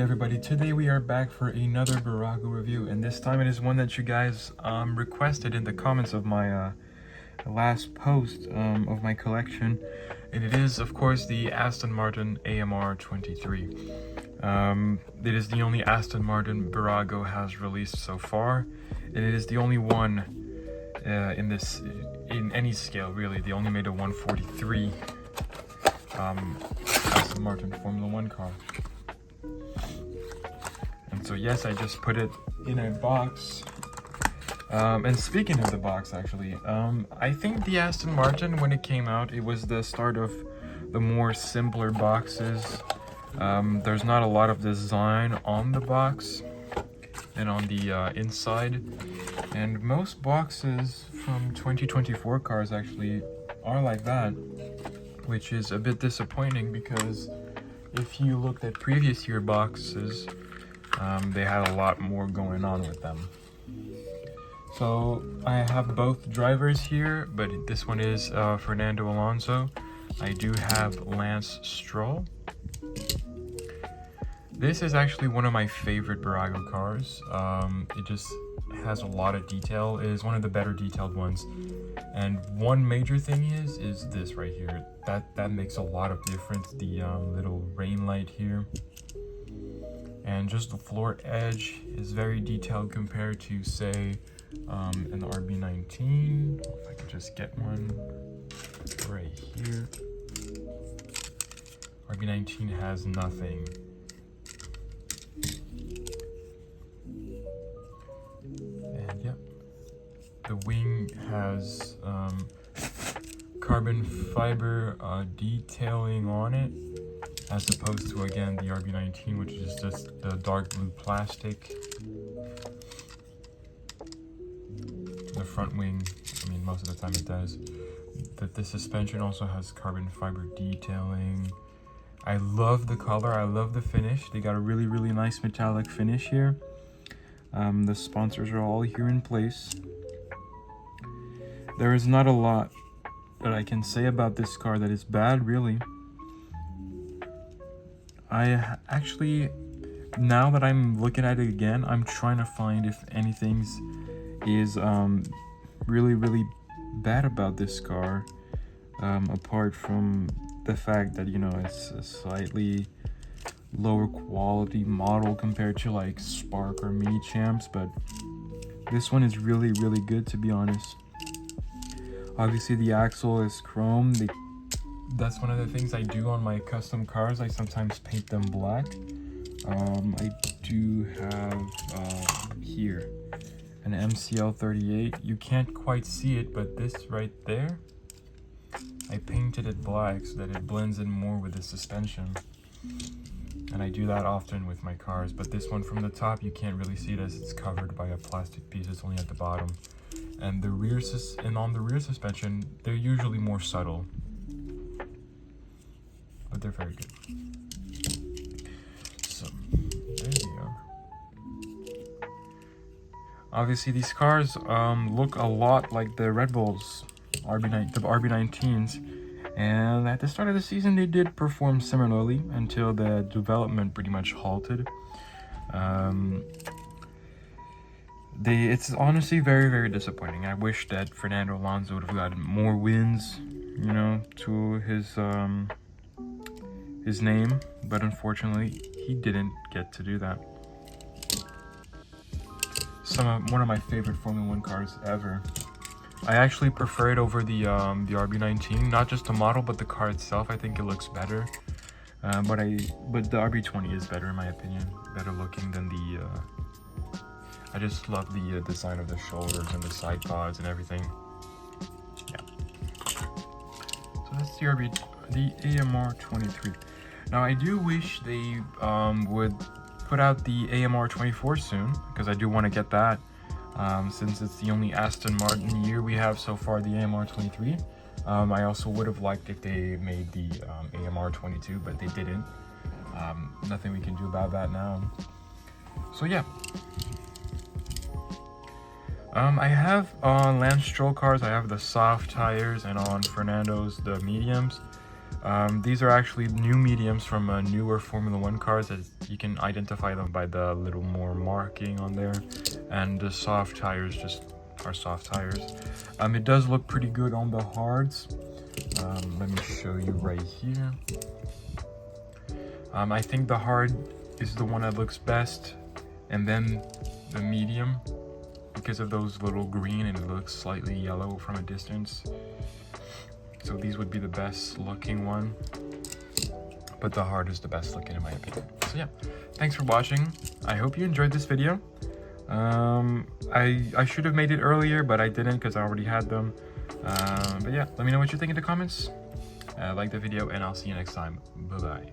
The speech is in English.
everybody, today we are back for another Bburago review, and this time it is one that you guys requested in the comments of my last post of my collection, and it is of course the Aston Martin AMR23. It is the only Aston Martin Bburago has released so far, and it is the only one in any scale really. They only made a 143 Aston Martin Formula 1 car. And so yes, I just put it in a box. And speaking of the box, actually, I think the Aston Martin, when it came out, it was the start of the more simpler boxes. There's not a lot of design on the box and on the inside. And most boxes from 2024 cars actually are like that, which is a bit disappointing because if you looked at previous year boxes, they had a lot more going on with them. So I have both drivers here, but this one is Fernando Alonso. I do have Lance Stroll. This is actually one of my favorite Bburago cars. It just has a lot of detail. It is one of the better detailed ones. And one major thing is this right here. That makes a lot of difference. The little rain light here. And just the floor edge is very detailed compared to, say, an RB19. If I could just get one right here. RB19 has nothing. And yep, the wing has carbon fiber detailing on it, as opposed to, again, the RB19, which is just the dark blue plastic. The front wing, I mean, most of the time it does. But the suspension also has carbon fiber detailing. I love the color, I love the finish. They got a really, really nice metallic finish here. The sponsors are all here in place. There is not a lot that I can say about this car that is bad, really. I actually, now that I'm looking at it again, I'm trying to find if anything is really, really bad about this car, apart from the fact that, you know, it's a slightly lower quality model compared to like Spark or Mini Champs, but this one is really, really good, to be honest. Obviously the axle is chrome. That's one of the things I do on my custom cars. I sometimes paint them black. I do have here an MCL38. You can't quite see it, but this right there, I painted it black so that it blends in more with the suspension. And I do that often with my cars, but this one from the top, you can't really see it as it's covered by a plastic piece. It's only at the bottom. And the rear on the rear suspension, they're usually more subtle, but they're very good. So there they are. Obviously, these cars look a lot like the Red Bulls, the RB19s, and at the start of the season, they did perform similarly until the development pretty much halted. It's honestly very, very disappointing. I wish that Fernando Alonso would have gotten more wins, you know, to his name, but unfortunately, he didn't get to do that. One of my favorite Formula 1 cars ever. I actually prefer it over the RB19, not just the model, but the car itself. I think it looks better. But the RB20 is better in my opinion, better looking than the. I just love the design of the shoulders and the side pods and everything. Yeah. So that's the AMR23. Now I do wish they would put out the AMR24 soon, because I do want to get that. Since it's the only Aston Martin year we have so far, the AMR23. I also would have liked if they made the AMR22, but they didn't. Nothing we can do about that now. So yeah. I have on Lance Stroll cars, I have the soft tires, and on Fernando's, the mediums. These are actually new mediums from newer Formula 1 cars You can identify them by the little more marking on there, and the soft tires just are soft tires. It does look pretty good on the hards. Let me show you right here. I think the hard is the one that looks best, and then the medium, because of those little green and it looks slightly yellow from a distance. So these would be the best looking one, but the hard is the best looking in my opinion. So yeah, thanks for watching. I hope you enjoyed this video. I should have made it earlier, but I didn't because I already had them. But yeah, let me know what you think in the comments. Like the video, and I'll see you next time. Bye bye.